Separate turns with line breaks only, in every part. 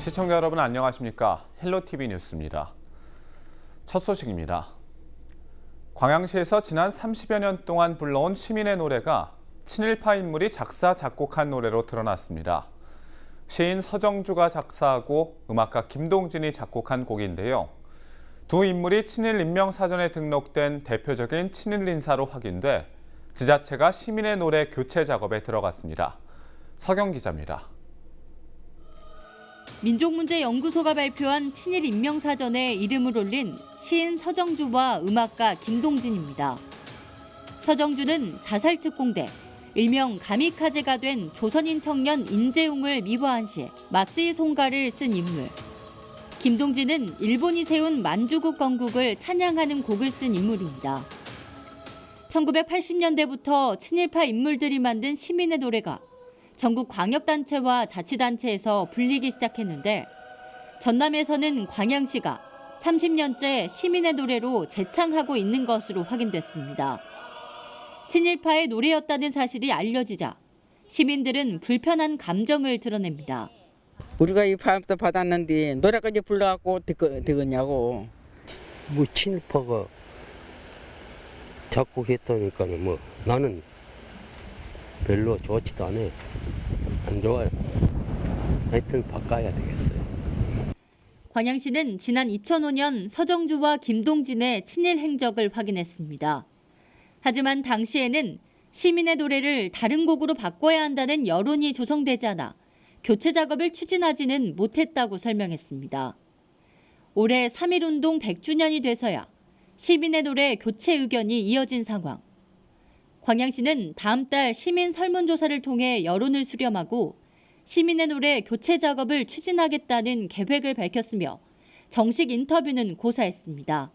시청자 여러분 안녕하십니까? 헬로티비 뉴스입니다. 첫 소식입니다. 광양시에서 지난 30여 년 동안 불러온 시민의 노래가 친일파 인물이 작사, 작곡한 노래로 드러났습니다. 시인 서정주가 작사하고 음악가 김동진이 작곡한 곡인데요. 두 인물이 친일 인명사전에 등록된 대표적인 친일 인사로 확인돼 지자체가 시민의 노래 교체 작업에 들어갔습니다. 서경 기자입니다.
민족문제연구소가 발표한 친일 인명사전에 이름을 올린 시인 서정주와 음악가 김동진입니다. 서정주는 자살특공대, 일명 가미카제가 된 조선인 청년 인재웅을 미화한 시 마스이 송가를 쓴 인물. 김동진은 일본이 세운 만주국 건국을 찬양하는 곡을 쓴 인물입니다. 1980년대부터 친일파 인물들이 만든 시민의 노래가 전국 광역단체와 자치단체에서 불리기 시작했는데 전남에서는 광양시가 30년째 시민의 노래로 재창하고 있는 것으로 확인됐습니다. 친일파의 노래였다는 사실이 알려지자 시민들은 불편한 감정을 드러냅니다.
우리가 이 파업도 받았는데 노래까지 불러갖고 되겠냐고.
뭐 친일파가 작곡했다니까는 뭐 나는 별로 좋지도 않아요. 안 좋아요. 하여튼 바꿔야 되겠어요.
광양시는 지난 2005년 서정주와 김동진의 친일 행적을 확인했습니다. 하지만 당시에는 시민의 노래를 다른 곡으로 바꿔야 한다는 여론이 조성되지 않아 교체 작업을 추진하지는 못했다고 설명했습니다. 올해 3.1운동 100주년이 돼서야 시민의 노래 교체 의견이 이어진 상황. 광양시는 다음 달 시민 설문조사를 통해 여론을 수렴하고 시민의 노래 교체 작업을 추진하겠다는 계획을 밝혔으며 정식 인터뷰는 고사했습니다.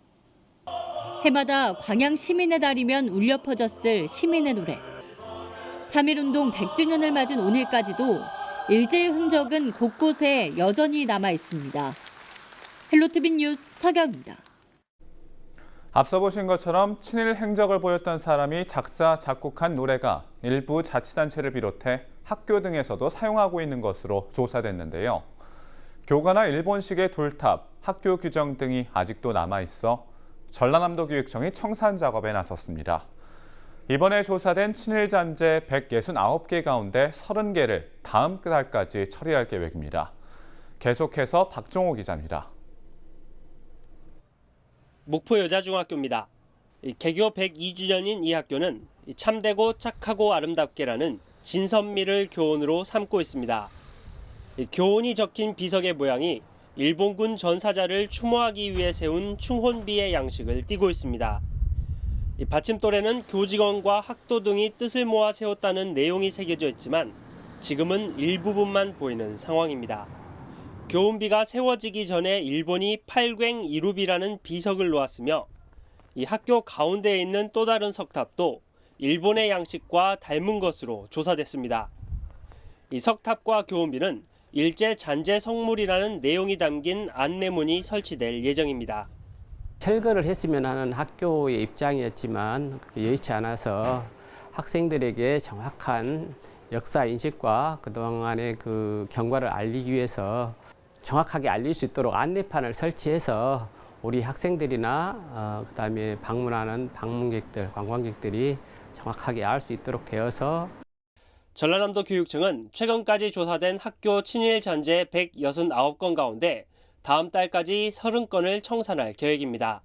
해마다 광양 시민의 달이면 울려 퍼졌을 시민의 노래. 3.1운동 100주년을 맞은 오늘까지도 일제의 흔적은 곳곳에 여전히 남아 있습니다. 헬로티비 뉴스 서경입니다.
앞서 보신 것처럼 친일 행적을 보였던 사람이 작사, 작곡한 노래가 일부 자치단체를 비롯해 학교 등에서도 사용하고 있는 것으로 조사됐는데요. 교가나 일본식의 돌탑, 학교 규정 등이 아직도 남아있어 전라남도 교육청이 청산 작업에 나섰습니다. 이번에 조사된 친일 잔재 169개 가운데 30개를 다음 달까지 처리할 계획입니다. 계속해서 박종호 기자입니다.
목포 여자중학교입니다. 개교 102주년인 이 학교는 참되고 착하고 아름답게라는 진선미를 교훈으로 삼고 있습니다. 교훈이 적힌 비석의 모양이 일본군 전사자를 추모하기 위해 세운 충혼비의 양식을 띠고 있습니다. 받침돌에는 교직원과 학도 등이 뜻을 모아 세웠다는 내용이 새겨져 있지만 지금은 일부분만 보이는 상황입니다. 교훈비가 세워지기 전에 일본이 팔괭 이루비라는 비석을 놓았으며 이 학교 가운데에 있는 또 다른 석탑도 일본의 양식과 닮은 것으로 조사됐습니다. 이 석탑과 교훈비는 일제 잔재 성물이라는 내용이 담긴 안내문이 설치될 예정입니다.
철거를 했으면 하는 학교의 입장이었지만 그게 여의치 않아서 학생들에게 정확한 역사 인식과 그동안의 그 경과를 알리기 위해서 정확하게 알릴 수 있도록 안내판을 설치해서 우리 학생들이나 그다음에 방문하는 방문객들, 관광객들이 정확하게 알 수 있도록 되어서
전라남도 교육청은 최근까지 조사된 학교 친일 잔재 169건 가운데 다음 달까지 30건을 청산할 계획입니다.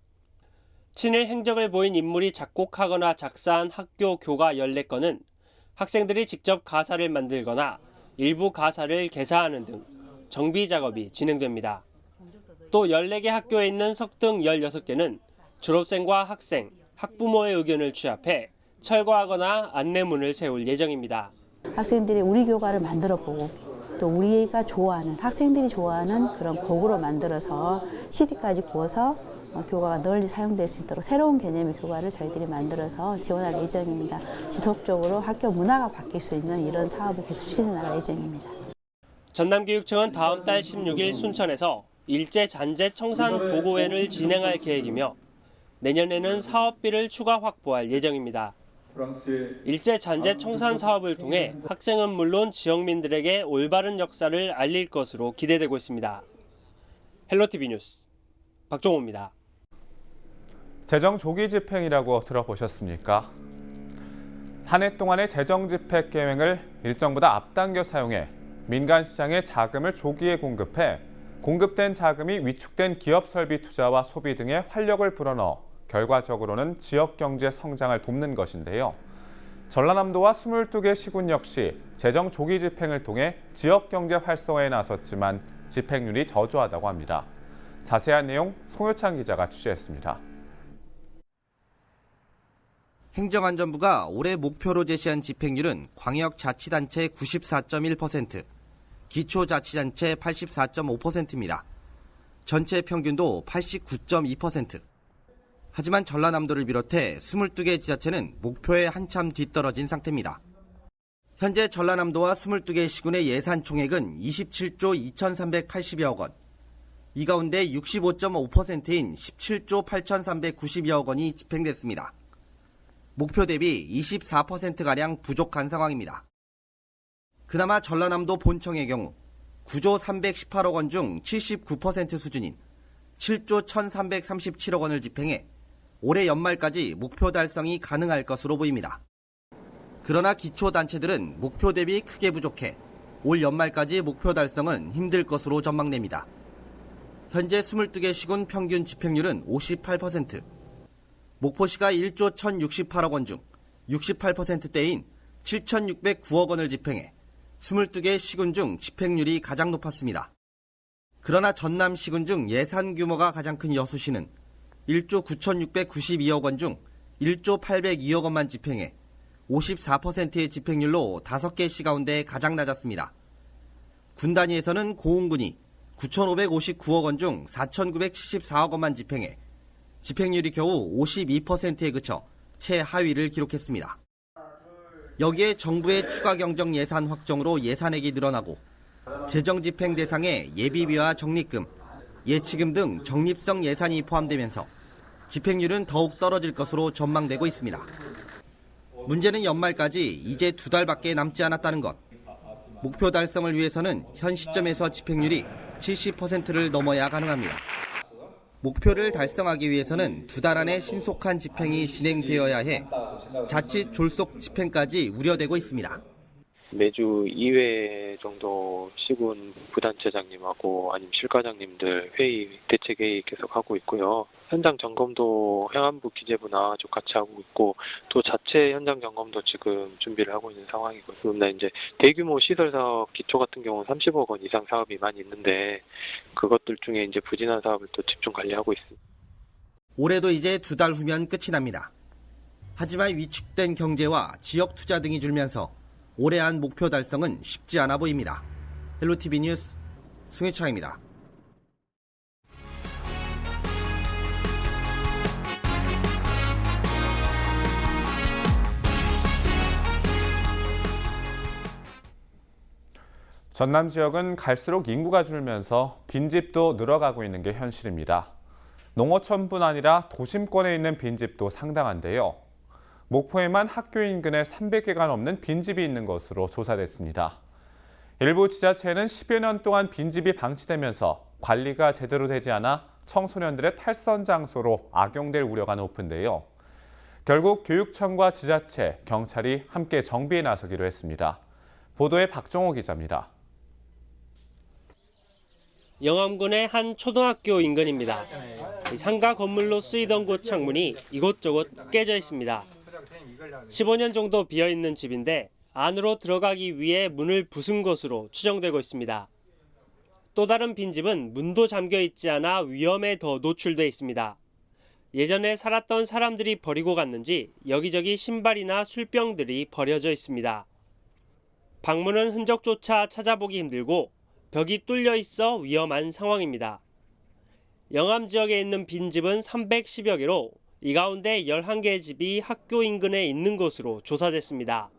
친일 행적을 보인 인물이 작곡하거나 작사한 학교 교가 14건은 학생들이 직접 가사를 만들거나 일부 가사를 개사하는 등 정비 작업이 진행됩니다. 또 14개 학교에 있는 석등 16개는 졸업생과 학생, 학부모의 의견을 취합해 철거하거나 안내문을 세울 예정입니다.
학생들이 우리 교가를 만들어보고 또 우리가 좋아하는, 학생들이 좋아하는 그런 곡으로 만들어서 CD까지 구워서 교가가 널리 사용될 수 있도록 새로운 개념의 교가를 저희들이 만들어서 지원할 예정입니다. 지속적으로 학교 문화가 바뀔 수 있는 이런 사업을 계속 추진해 나갈 예정입니다.
전남교육청은 다음 달 16일 순천에서 일제 잔재 청산 보고회를 진행할 계획이며 내년에는 사업비를 추가 확보할 예정입니다. 일제 잔재 청산 사업을 통해 학생은 물론 지역민들에게 올바른 역사를 알릴 것으로 기대되고 있습니다. 헬로티비 뉴스 박종호입니다.
재정 조기 집행이라고 들어보셨습니까? 한 해 동안의 재정 집행 계획을 일정보다 앞당겨 사용해 민간 시장에 자금을 조기에 공급해 공급된 자금이 위축된 기업 설비 투자와 소비 등에 활력을 불어넣어 결과적으로는 지역 경제 성장을 돕는 것인데요. 전라남도와 22개 시군 역시 재정 조기 집행을 통해 지역 경제 활성화에 나섰지만 집행률이 저조하다고 합니다. 자세한 내용 송효찬 기자가 취재했습니다.
행정안전부가 올해 목표로 제시한 집행률은 광역자치단체 94.1%, 기초자치단체 84.5%입니다. 전체 평균도 89.2%. 하지만 전라남도를 비롯해 22개 지자체는 목표에 한참 뒤떨어진 상태입니다. 현재 전라남도와 22개 시군의 예산 총액은 27조 2,380여억 원, 이 가운데 65.5%인 17조 8,392억 원이 집행됐습니다. 목표 대비 24%가량 부족한 상황입니다. 그나마 전라남도 본청의 경우 9조 318억 원 중 79% 수준인 7조 1,337억 원을 집행해 올해 연말까지 목표 달성이 가능할 것으로 보입니다. 그러나 기초단체들은 목표 대비 크게 부족해 올 연말까지 목표 달성은 힘들 것으로 전망됩니다. 현재 22개 시군 평균 집행률은 58%, 목포시가 1조 1,068억 원 중 68%대인 7,609억 원을 집행해 22개 시군 중 집행률이 가장 높았습니다. 그러나 전남 시군 중 예산 규모가 가장 큰 여수시는 1조 9,692억 원 중 1조 802억 원만 집행해 54%의 집행률로 5개 시 가운데 가장 낮았습니다. 군 단위에서는 고흥군이 9,559억 원 중 4,974억 원만 집행해 집행률이 겨우 52%에 그쳐 최하위를 기록했습니다. 여기에 정부의 추가 경정 예산 확정으로 예산액이 늘어나고 재정 집행 대상에 예비비와 적립금, 예치금 등 적립성 예산이 포함되면서 집행률은 더욱 떨어질 것으로 전망되고 있습니다. 문제는 연말까지 이제 2달밖에 남지 않았다는 것. 목표 달성을 위해서는 현 시점에서 집행률이 70%를 넘어야 가능합니다. 목표를 달성하기 위해서는 2달 안에 신속한 집행이 진행되어야 해 자칫 졸속 집행까지 우려되고 있습니다.
매주 2회 정도 시군 부단체장님하고 아니면 실과장님들 회의, 대책회의 계속 하고 있고요. 현장 점검도 행안부 기재부나 좀 같이 하고 있고 또 자체 현장 점검도 지금 준비를 하고 있는 상황이고요. 그런데 이제 대규모 시설 사업 기초 같은 경우는 30억 원 이상 사업이 많이 있는데 그것들 중에 이제 부진한 사업을 또 집중 관리하고 있습니다.
올해도 이제 2달 후면 끝이 납니다. 하지만 위축된 경제와 지역 투자 등이 줄면서 올해 안 목표 달성은 쉽지 않아 보입니다. 헬로티비 뉴스 송혜창입니다.
전남 지역은 갈수록 인구가 줄면서 빈집도 늘어가고 있는 게 현실입니다. 농어촌뿐 아니라 도심권에 있는 빈집도 상당한데요. 목포에만 학교 인근에 300개가 넘는 빈집이 있는 것으로 조사됐습니다. 일부 지자체는 10여 년 동안 빈집이 방치되면서 관리가 제대로 되지 않아 청소년들의 탈선 장소로 악용될 우려가 높은데요. 결국 교육청과 지자체, 경찰이 함께 정비에 나서기로 했습니다. 보도에 박종호 기자입니다.
영암군의 한 초등학교 인근입니다. 상가 건물로 쓰이던 곳 창문이 이곳저곳 깨져 있습니다. 15년 정도 비어있는 집인데 안으로 들어가기 위해 문을 부순 것으로 추정되고 있습니다. 또 다른 빈집은 문도 잠겨 있지 않아 위험에 더 노출돼 있습니다. 예전에 살았던 사람들이 버리고 갔는지 여기저기 신발이나 술병들이 버려져 있습니다. 방문은 흔적조차 찾아보기 힘들고 벽이 뚫려 있어 위험한 상황입니다. 영암 지역에 있는 빈집은 310여 개로 이 가운데 11개의 집이 학교 인근에 있는 것으로 조사됐습니다.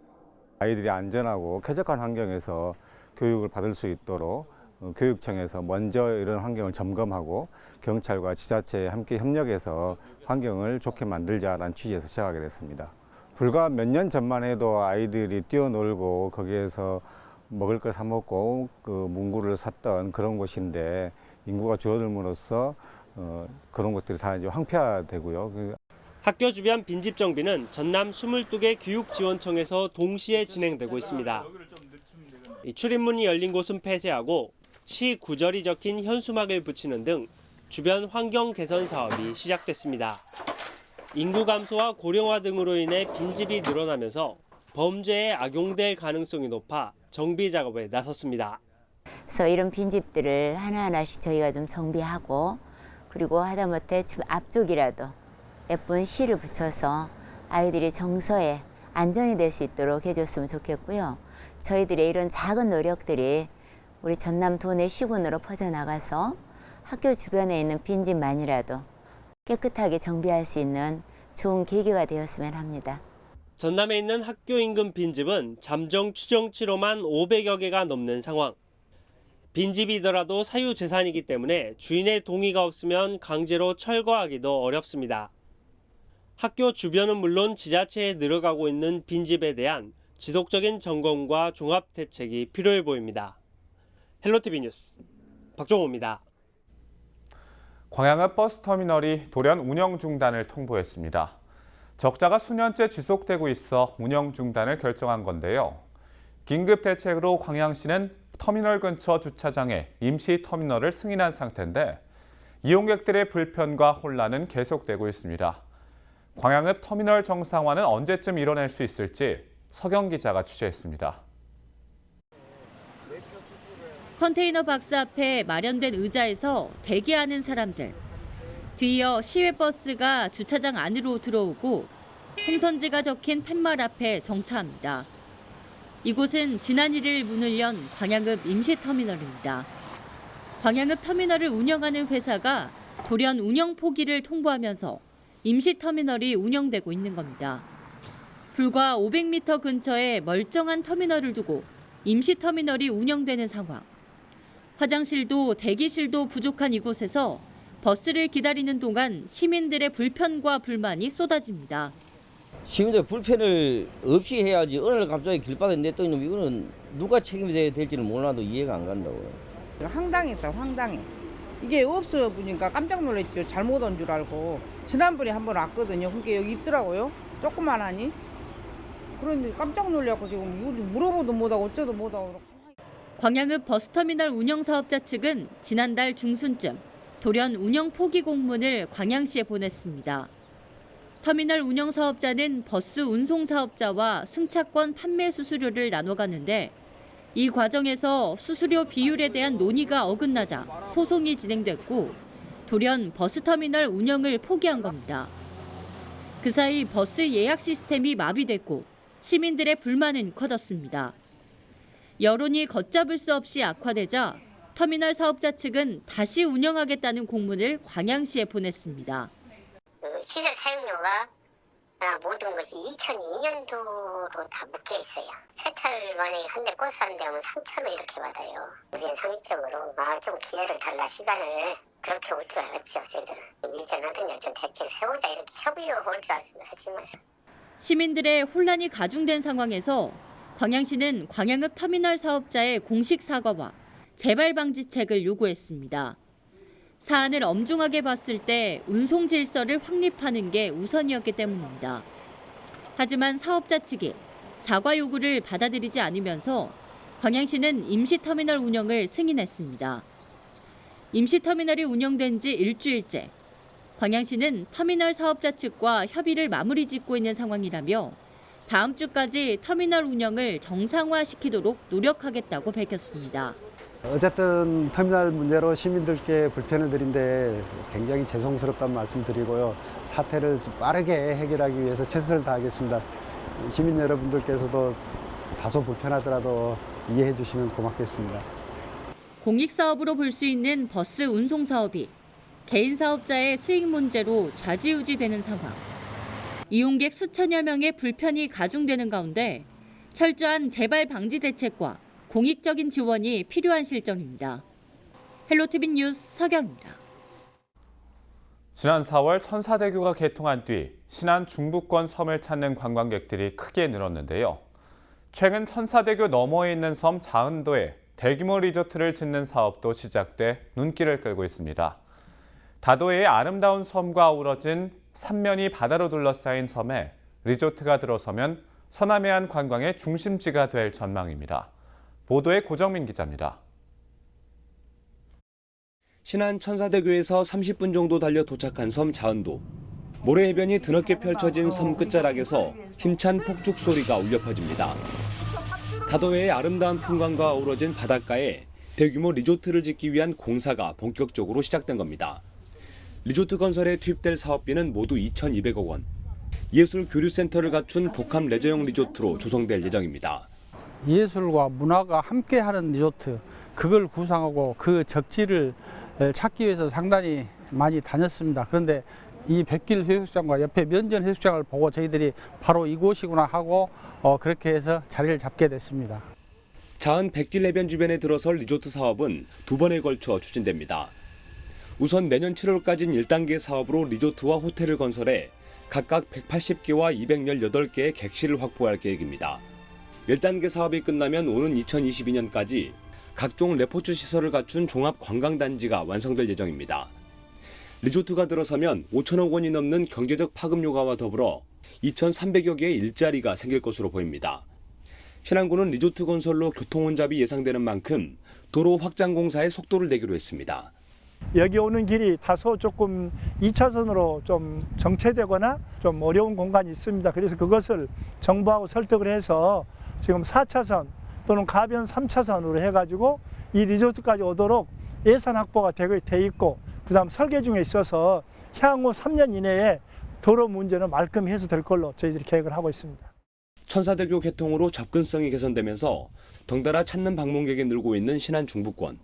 아이들이 안전하고 쾌적한 환경에서 교육을 받을 수 있도록 교육청에서 먼저 이런 환경을 점검하고 경찰과 지자체에 함께 협력해서 환경을 좋게 만들자라는 취지에서 시작하게 됐습니다. 불과 몇 년 전만 해도 아이들이 뛰어놀고 거기에서 먹을 걸 사 먹고 그 문구를 샀던 그런 곳인데 인구가 줄어들므로써 그런 것들이 다 이제 황폐화되고요.
학교 주변 빈집 정비는 전남 22개 교육지원청에서 동시에 진행되고 있습니다. 이 출입문이 열린 곳은 폐쇄하고 시 구절이 적힌 현수막을 붙이는 등 주변 환경 개선 사업이 시작됐습니다. 인구 감소와 고령화 등으로 인해 빈집이 늘어나면서 범죄에 악용될 가능성이 높아 정비 작업에 나섰습니다.
그래서 이런 빈집들을 하나하나씩 저희가 좀 정비하고 그리고 하다못해 앞쪽이라도 예쁜 실을 붙여서 아이들이 정서에 안정이 될 수 있도록 해줬으면 좋겠고요. 저희들의 이런 작은 노력들이 우리 전남 도내 시군으로 퍼져나가서 학교 주변에 있는 빈집만이라도 깨끗하게 정비할 수 있는 좋은 계기가 되었으면 합니다.
전남에 있는 학교 인근 빈집은 잠정 추정치로만 500여 개가 넘는 상황. 빈집이더라도 사유재산이기 때문에 주인의 동의가 없으면 강제로 철거하기도 어렵습니다. 학교 주변은 물론 지자체에 늘어가고 있는 빈집에 대한 지속적인 점검과 종합 대책이 필요해 보입니다. 헬로티비 뉴스 박종호입니다.
광양읍 버스터미널이 돌연 운영 중단을 통보했습니다. 적자가 수년째 지속되고 있어 운영 중단을 결정한 건데요. 긴급 대책으로 광양시는 터미널 근처 주차장에 임시 터미널을 승인한 상태인데 이용객들의 불편과 혼란은 계속되고 있습니다. 광양읍 터미널 정상화는 언제쯤 이뤄낼 수 있을지 서경 기자가 취재했습니다.
컨테이너 박스 앞에 마련된 의자에서 대기하는 사람들. 뒤이어 시외버스가 주차장 안으로 들어오고 행선지가 적힌 팻말 앞에 정차합니다. 이곳은 지난 1일 문을 연 광양읍 임시터미널입니다. 광양읍 터미널을 운영하는 회사가 돌연 운영 포기를 통보하면서 임시터미널이 운영되고 있는 겁니다. 불과 500m 근처에 멀쩡한 터미널을 두고 임시터미널이 운영되는 상황. 화장실도 대기실도 부족한 이곳에서 버스를 기다리는 동안 시민들의 불편과 불만이 쏟아집니다.
시민들 불편을 없이 해야지 어느 날 갑자기 길바닥에 냈더니 이거는 누가 책임져야 될지는 몰라도 이해가 안 간다고요.
황당했어, 황당해. 이게 없어 보니까 깜짝 놀랐죠. 잘못 온 줄 알고. 지난번에 한 번 왔거든요. 그게 여기 있더라고요. 조그만하니. 그런데 깜짝 놀라고 지금 물어보도 못하고 어쩌도 못하고.
광양읍 버스터미널 운영사업자 측은 지난달 중순쯤 돌연 운영 포기 공문을 광양시에 보냈습니다. 터미널 운영사업자는 버스 운송사업자와 승차권 판매 수수료를 나눠가는데 이 과정에서 수수료 비율에 대한 논의가 어긋나자 소송이 진행됐고 돌연 버스터미널 운영을 포기한 겁니다. 그 사이 버스 예약 시스템이 마비됐고 시민들의 불만은 커졌습니다. 여론이 걷잡을 수 없이 악화되자 터미널 사업자 측은 다시 운영하겠다는 공문을 광양시에 보냈습니다.
시설 사용료가 모든 것이 2002년도로 다 묶여 있어요. 새 차를 만약에 한 대 꽂았는데 하면 3,000원 이렇게 받아요. 우리는 상식적으로 좀 기회를 달라 시간을 그렇게 올 줄 알았죠. 저희들은 이전하든 여전 대책 세우자 이렇게 협의가 올 줄 알았습니다. 솔직히 말해서.
시민들의 혼란이 가중된 상황에서 광양시는 광양읍 터미널 사업자의 공식 사과와 재발 방지책을 요구했습니다. 사안을 엄중하게 봤을 때 운송 질서를 확립하는 게 우선이었기 때문입니다. 하지만 사업자 측이 사과 요구를 받아들이지 않으면서 광양시는 임시터미널 운영을 승인했습니다. 임시터미널이 운영된 지 일주일째, 광양시는 터미널 사업자 측과 협의를 마무리 짓고 있는 상황이라며 다음 주까지 터미널 운영을 정상화시키도록 노력하겠다고 밝혔습니다.
어쨌든 터미널 문제로 시민들께 불편을 드린데 굉장히 죄송스럽다는 말씀드리고요. 사태를 빠르게 해결하기 위해서 최선을 다하겠습니다. 시민 여러분들께서도 다소 불편하더라도 이해해 주시면 고맙겠습니다.
공익사업으로 볼 수 있는 버스 운송 사업이 개인 사업자의 수익 문제로 좌지우지되는 상황. 이용객 수천여 명의 불편이 가중되는 가운데 철저한 재발 방지 대책과 공익적인 지원이 필요한 실정입니다. 헬로티비 뉴스 서경입니다.
지난 4월 천사대교가 개통한 뒤 신안 중부권 섬을 찾는 관광객들이 크게 늘었는데요. 최근 천사대교 너머에 있는 섬 자은도에 대규모 리조트를 짓는 사업도 시작돼 눈길을 끌고 있습니다. 다도해의 아름다운 섬과 어우러진 삼면이 바다로 둘러싸인 섬에 리조트가 들어서면 서남해안 관광의 중심지가 될 전망입니다. 보도에 고정민 기자입니다.
신안 천사대교에서 30분 정도 달려 도착한 섬 자은도. 모래해변이 드넓게 펼쳐진 섬 끝자락에서 힘찬 폭죽 소리가 울려 퍼집니다. 다도해의 아름다운 풍광과 어우러진 바닷가에 대규모 리조트를 짓기 위한 공사가 본격적으로 시작된 겁니다. 리조트 건설에 투입될 사업비는 모두 2,200억 원. 예술 교류센터를 갖춘 복합 레저용 리조트로 조성될 예정입니다.
예술과 문화가 함께하는 리조트, 그걸 구상하고 그 적지를 찾기 위해서 상당히 많이 다녔습니다. 그런데 이 백길 해수욕장과 옆에 면전 해수욕장을 보고 저희들이 바로 이곳이구나 하고 그렇게 해서 자리를 잡게 됐습니다.
자은 백길 해변 주변에 들어설 리조트 사업은 두 번에 걸쳐 추진됩니다. 우선 내년 7월까지는 1단계 사업으로 리조트와 호텔을 건설해 각각 180개와 218개의 객실을 확보할 계획입니다. 1단계 사업이 끝나면 오는 2022년까지 각종 레포츠 시설을 갖춘 종합관광단지가 완성될 예정입니다. 리조트가 들어서면 5천억 원이 넘는 경제적 파급 효과와 더불어 2,300여 개의 일자리가 생길 것으로 보입니다. 신안군은 리조트 건설로 교통 혼잡이 예상되는 만큼 도로 확장 공사에 속도를 내기로 했습니다.
여기 오는 길이 다소 조금 2차선으로 좀 정체되거나 좀 어려운 공간이 있습니다. 그래서 그것을 정부하고 설득을 해서 지금 4차선 또는 가변 3차선으로 해가지고 이 리조트까지 오도록 예산 확보가 돼 있고, 그다음 설계 중에 있어서 향후 3년 이내에 도로 문제는 말끔히 해소될 걸로 저희들이 계획을 하고 있습니다.
천사대교 개통으로 접근성이 개선되면서 덩달아 찾는 방문객이 늘고 있는 신안 중부권.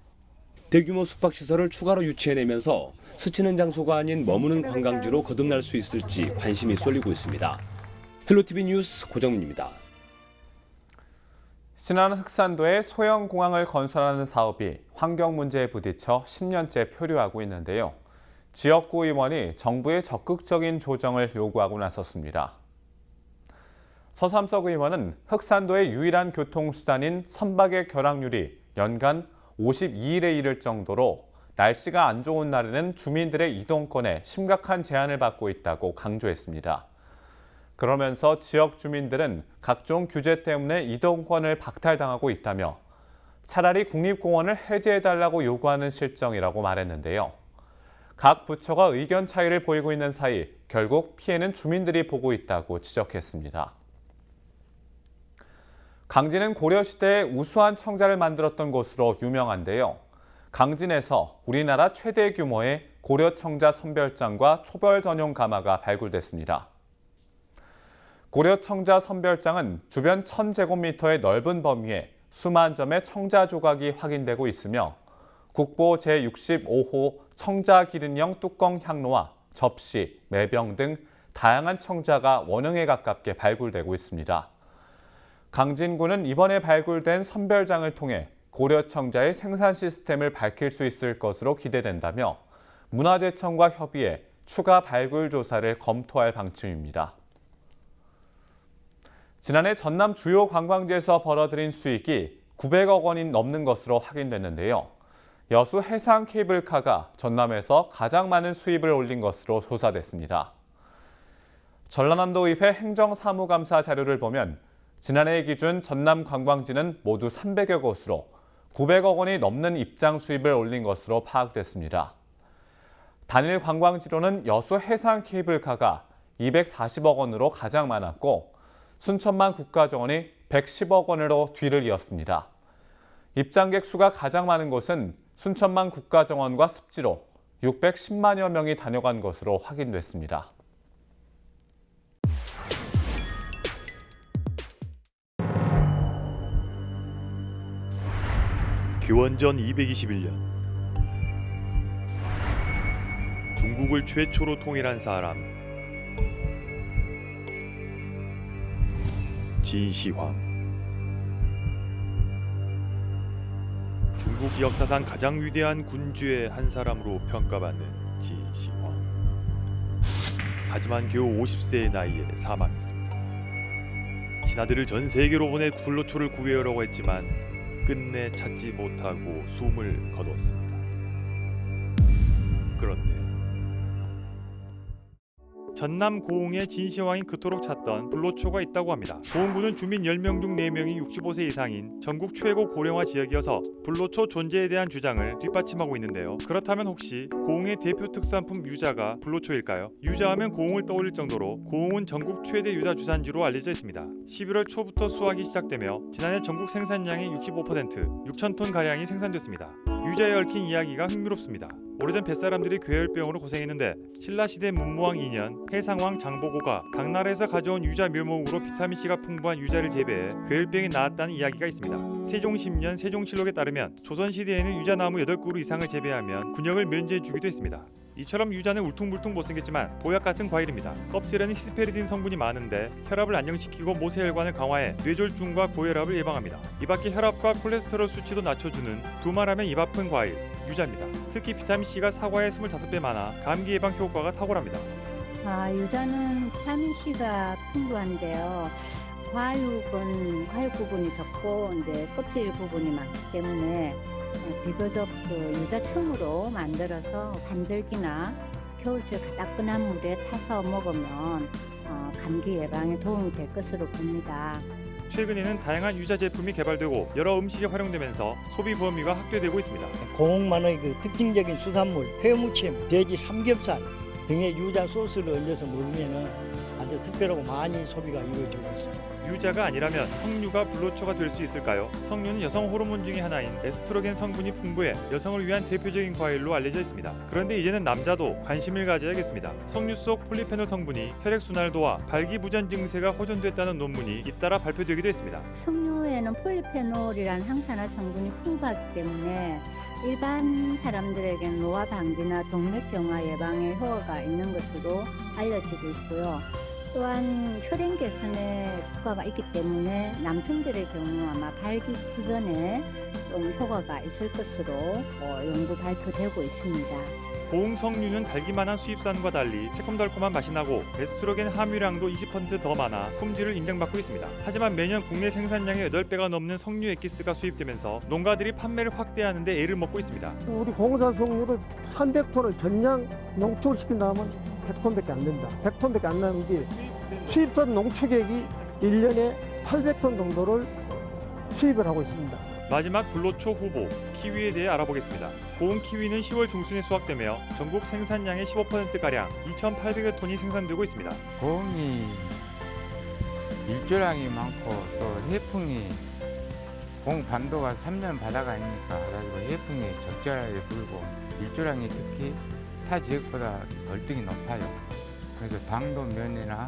대규모 숙박시설을 추가로 유치해내면서 스치는 장소가 아닌 머무는 관광지로 거듭날 수 있을지 관심이 쏠리고 있습니다. 헬로티비 뉴스 고정민입니다.
신안 흑산도에 소형 공항을 건설하는 사업이 환경 문제에 부딪혀 10년째 표류하고 있는데요. 지역구 의원이 정부의 적극적인 조정을 요구하고 나섰습니다. 서삼석 의원은 흑산도의 유일한 교통수단인 선박의 결항률이 연간 52일에 이를 정도로 날씨가 안 좋은 날에는 주민들의 이동권에 심각한 제한을 받고 있다고 강조했습니다. 그러면서 지역 주민들은 각종 규제 때문에 이동권을 박탈당하고 있다며 차라리 국립공원을 해제해달라고 요구하는 실정이라고 말했는데요. 각 부처가 의견 차이를 보이고 있는 사이 결국 피해는 주민들이 보고 있다고 지적했습니다. 강진은 고려시대에 우수한 청자를 만들었던 곳으로 유명한데요. 강진에서 우리나라 최대 규모의 고려청자 선별장과 초별 전용 가마가 발굴됐습니다. 고려청자 선별장은 주변 1000제곱미터의 넓은 범위에 수만 점의 청자 조각이 확인되고 있으며 국보 제65호 청자 기른형 뚜껑 향로와 접시, 매병 등 다양한 청자가 원형에 가깝게 발굴되고 있습니다. 강진군은 이번에 발굴된 선별장을 통해 고려청자의 생산 시스템을 밝힐 수 있을 것으로 기대된다며 문화재청과 협의해 추가 발굴 조사를 검토할 방침입니다. 지난해 전남 주요 관광지에서 벌어들인 수익이 900억 원이 넘는 것으로 확인됐는데요. 여수 해상 케이블카가 전남에서 가장 많은 수입을 올린 것으로 조사됐습니다. 전라남도의회 행정사무감사 자료를 보면 지난해 기준 전남 관광지는 모두 300여 곳으로 900억 원이 넘는 입장 수입을 올린 것으로 파악됐습니다. 단일 관광지로는 여수 해상 케이블카가 240억 원으로 가장 많았고 순천만 국가정원이 110억 원으로 뒤를 이었습니다. 입장객 수가 가장 많은 곳은 순천만 국가정원과 습지로 610만여 명이 다녀간 것으로 확인됐습니다.
기원전 221년 중국을 최초로 통일한 사람 진시황. 중국 역사상 가장 위대한 군주의 한 사람으로 평가받는 진시황. 하지만 겨우 50세의 나이에 사망했습니다. 신하들을 전 세계로 보내 불로초를 구해오려고 했지만 끝내 찾지 못하고 숨을 거두었습니다. 그런데 전남 고흥의 진시황이 그토록 찾던 불로초가 있다고 합니다. 고흥군은 주민 10명 중 4명이 65세 이상인 전국 최고 고령화 지역이어서 불로초 존재에 대한 주장을 뒷받침하고 있는데요. 그렇다면 혹시 고흥의 대표 특산품 유자가 불로초일까요? 유자하면 고흥을 떠올릴 정도로 고흥은 전국 최대 유자 주산지로 알려져 있습니다. 11월 초부터 수확이 시작되며 지난해 전국 생산량의 65%, 6,000톤가량이 생산됐습니다. 유자에 얽힌 이야기가 흥미롭습니다. 오래전 뱃사람들이 괴혈병으로 고생했는데 신라시대 문무왕 2년 해상왕 장보고가 당나라에서 가져온 유자 묘목으로 비타민C가 풍부한 유자를 재배해 괴혈병이 나았다는 이야기가 있습니다. 세종 10년 세종실록에 따르면 조선시대에는 유자나무 8그루 이상을 재배하면 군역을 면제해주기도 했습니다. 이처럼 유자는 울퉁불퉁 못생겼지만 보약 같은 과일입니다. 껍질에는 히스페리딘 성분이 많은데 혈압을 안정시키고 모세혈관을 강화해 뇌졸중과 고혈압을 예방합니다. 이 밖에 혈압과 콜레스테롤 수치도 낮춰주는 두말하면 입 아픈 과일 유자입니다. 특히 비타민C가 사과의 25배 많아 감기 예방 효과가 탁월합니다.
유자는 비타민C가 풍부한데요. 과육 부분이 적고 이제 껍질 부분이 많기 때문에 비교적 유자청으로 만들어서 간절기나 겨울철 따끈한 물에 타서 먹으면 감기 예방에 도움이 될 것으로 봅니다.
최근에는 다양한 유자 제품이 개발되고 여러 음식에 활용되면서 소비 범위가 확대되고 있습니다.
고흥만의 특징적인 수산물, 회무침, 돼지 삼겹살 등의 유자 소스를 얹어서 먹으면 아주 특별하고 많이 소비가 이루어지고 있습니다.
유자가 아니라면 석류가 불로초가 될 수 있을까요? 석류는 여성 호르몬 중의 하나인 에스트로겐 성분이 풍부해 여성을 위한 대표적인 과일로 알려져 있습니다. 그런데 이제는 남자도 관심을 가져야겠습니다. 석류 속 폴리페놀 성분이 혈액순환도와 발기부전 증세가 호전됐다는 논문이 잇따라 발표되기도 했습니다.
석류에는 폴리페놀이라는 항산화 성분이 풍부하기 때문에 일반 사람들에게는 노화 방지나 동맥경화 예방에 효과가 있는 것으로 알려지고 있고요. 또한 혈행 개선에 효과가 있기 때문에 남성들의 경우 아마 발기부전에 좀 효과가 있을 것으로 연구 발표되고 있습니다.
고흥 석류는 달기만한 수입산과 달리 새콤달콤한 맛이 나고 에스트로겐 함유량도 20% 더 많아 품질을 인정받고 있습니다. 하지만 매년 국내 생산량의 8배가 넘는 석류 엑기스가 수입되면서 농가들이 판매를 확대하는 데 애를 먹고 있습니다.
우리 공산 석류를 300톤을 전량 농축시킨다면 100톤밖에 안 된다. 100톤밖에 안 나는 게 수입산 농축액이 1년에 800톤 정도를 수입을 하고 있습니다.
마지막 불로초 후보 키위에 대해 알아보겠습니다. 고흥 키위는 10월 중순에 수확되며 전국 생산량의 15%가량 2,800여 톤이 생산되고 있습니다.
고흥이 일조량이 많고 또 해풍이 고흥 반도가 3년 바다가 아니니까 그래가지고 해풍이 적절하게 불고 일조량이 특히 타 지역보다 월등히 높아요. 그래서 당도 면이나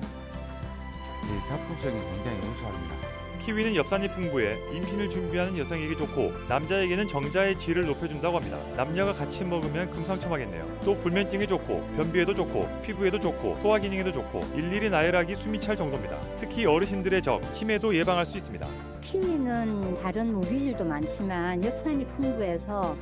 이 사폭성이 굉장히 우수합니다.
키위는 엽산이 풍부해 임신을 준비하는 여성에게 좋고 남자에게는 정자의 질을 높여준다고 합니다. 남녀가 같이 먹으면 금상첨화겠네요. 또 불면증에 좋고 변비에도 좋고 피부에도 좋고 소화 기능에도 좋고 일일이 나열하기 숨이 찰 정도입니다. 특히 어르신들의 적 치매도 예방할 수 있습니다.
키위는 다른 무기질도 많지만 엽산이 풍부해서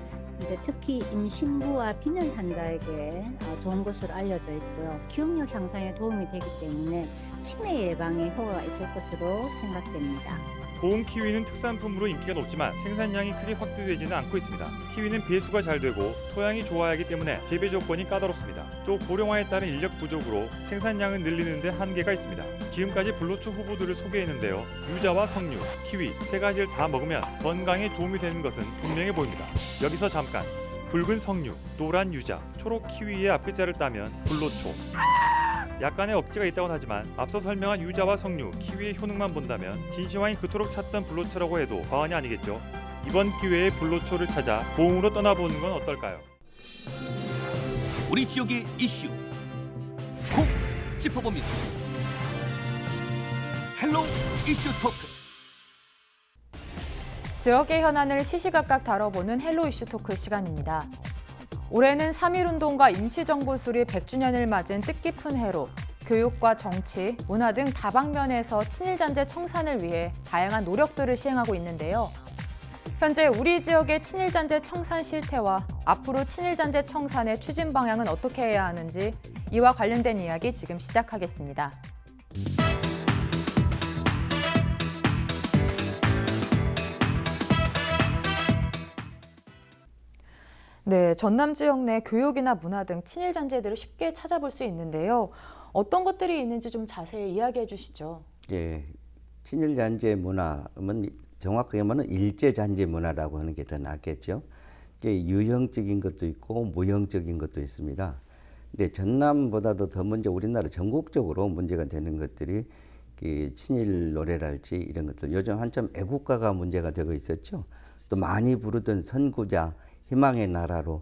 특히 임신부와 빈혈 환자에게 좋은 것으로 알려져 있고요. 기억력 향상에 도움이 되기 때문에 치매 예방에 효과가 있을 것으로 생각됩니다.
고흥 키위는 특산품으로 인기가 높지만 생산량이 크게 확대되지는 않고 있습니다. 키위는 배수가 잘 되고 토양이 좋아야 하기 때문에 재배 조건이 까다롭습니다. 또 고령화에 따른 인력 부족으로 생산량을 늘리는 데 한계가 있습니다. 지금까지 불로초 후보들을 소개했는데요. 유자와 석류, 키위 세 가지를 다 먹으면 건강에 도움이 되는 것은 분명해 보입니다. 여기서 잠깐 붉은 석류, 노란 유자, 초록 키위의 앞글자를 따면 불로초. 약간의 억지가 있다곤 하지만 앞서 설명한 유자와 석류, 키위의 효능만 본다면 진시황이 그토록 찾던 불로초라고 해도 과언이 아니겠죠. 이번 기회에 불로초를 찾아 고흥으로 떠나보는 건 어떨까요?
우리 지역의 이슈 콕 짚어봅니다. 헬로 이슈 토크.
지역의 현안을 시시각각 다뤄보는 헬로 이슈 토크 시간입니다. 올해는 3.1운동과 임시정부 수립 100주년을 맞은 뜻깊은 해로 교육과 정치, 문화 등 다방면에서 친일잔재 청산을 위해 다양한 노력들을 시행하고 있는데요. 현재 우리 지역의 친일잔재 청산 실태와 앞으로 친일잔재 청산의 추진 방향은 어떻게 해야 하는지 이와 관련된 이야기 지금 시작하겠습니다. 네, 전남 지역 내 교육이나 문화 등 친일 잔재들을 쉽게 찾아볼 수 있는데요. 어떤 것들이 있는지 좀 자세히 이야기해 주시죠.
예, 친일 잔재 문화는 정확하게 말하면 일제 잔재 문화라고 하는 게 더 낫겠죠. 이게 유형적인 것도 있고 무형적인 것도 있습니다. 근데 전남보다도 더 먼저 우리나라 전국적으로 문제가 되는 것들이 친일 노래랄지 이런 것들. 요즘 한참 애국가가 문제가 되고 있었죠. 또 많이 부르던 선구자, 희망의 나라로.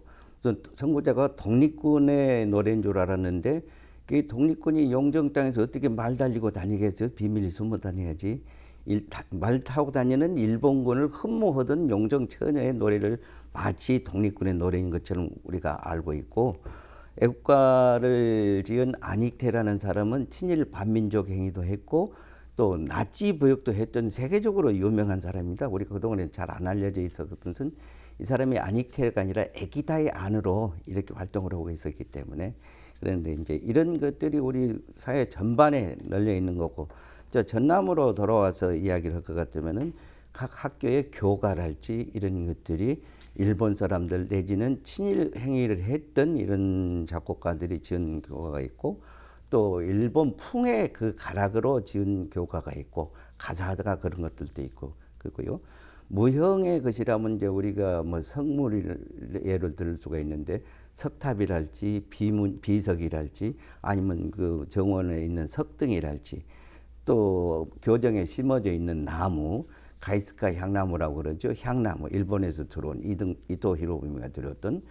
선구자가 독립군의 노래인 줄 알았는데 그 독립군이 용정 땅에서 어떻게 말 달리고 다니겠어요? 비밀리 숨어 다녀야지. 말 타고 다니는 일본군을 흠모하던 용정 처녀의 노래를 마치 독립군의 노래인 것처럼 우리가 알고 있고, 애국가를 지은 안익태라는 사람은 친일 반민족 행위도 했고 또 나치 부역도 했던 세계적으로 유명한 사람입니다. 우리가 그동안에 잘 안 알려져 있었던 것은 이 사람이 안익태가 아니라 에기다의 안으로 이렇게 활동을 하고 있었기 때문에. 그런데 이제 이런 것들이 우리 사회 전반에 널려 있는 거고, 전남으로 돌아와서 이야기를 할 것 같으면은 각 학교의 교가랄지 이런 것들이 일본 사람들 내지는 친일 행위를 했던 이런 작곡가들이 지은 교가가 있고, 또 일본 풍의 그 가락으로 지은 교가가 있고, 가사가 그런 것들도 있고, 그리고요. 무형의 것이라면 이제 우리가 뭐 성물을 예를 들 수가 있는데, 석탑이랄지 비석이랄지 아니면 그 정원에 있는 석등이랄지, 또 교정에 심어져 있는 나무, 가이스카 향나무라고 그러죠. 향나무, 일본에서 들어온 이토 히로부미가 들었던